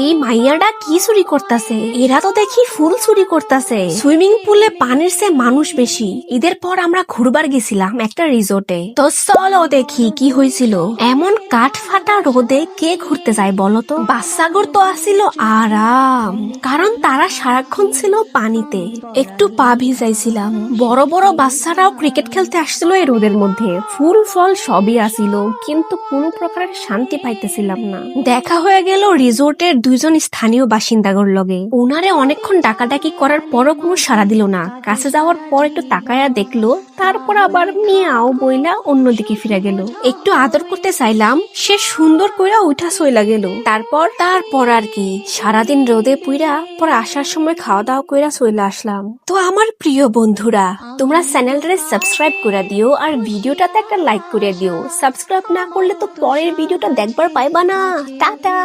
এই মাইয়াটা কি চুরি করতেছে? এরা তো দেখি ফুল চুরি করতেছে। সুইমিং পুলে পানির চেয়ে মানুষ বেশি। ঈদের পর আমরা ঘুরবার গেছিলাম একটা রিসোর্টে। তো চলো দেখি কি হয়েছিল। এমন কাঠ ফাটা রোদে কে ঘুরতে যায় বলতো? বাচ্চাগর তো আসিল আরাম, কারণ তারা সারাক্ষণ ছিল পানিতে। একটু পা ভিজাইছিলাম। বড় বড় বাচ্চারাও ক্রিকেট খেলতে আসছিল এই রোদের মধ্যে। ফুল ফল সবই আসিল, কিন্তু কোনো প্রকারের শান্তি পাইতেছিলাম না। দেখা হয়ে গেল রিসোর্টের দুইজন স্থানীয় বাসিন্দাগর লগে। ওনারে অনেকক্ষণ ডাকাডাকি করার পরও কোনো সাড়া দিল না। কাছে যাওয়ার পর একটু তাকায়া দেখলো, তারপর আবার মিয়াও বইলা অন্যদিকে ফিরে গেল। একটু আদর করতে চাইলাম, সে সুন্দর কইরা উঠা চইলা গেল। তারপর আর কি, সারাদিন রোদে পুইরা পর আসার সময় খাওয়া দাওয়া কইরা চইলা আসলাম। তো আমার প্রিয় বন্ধুরা, তোমরা চ্যানেলটারে সাবস্ক্রাইব করে দিও আর ভিডিওটাতে একটা লাইক করে দিও। সাবস্ক্রাইব না করলে তো পরের ভিডিওটা দেখবার পাইবা না। টাটা।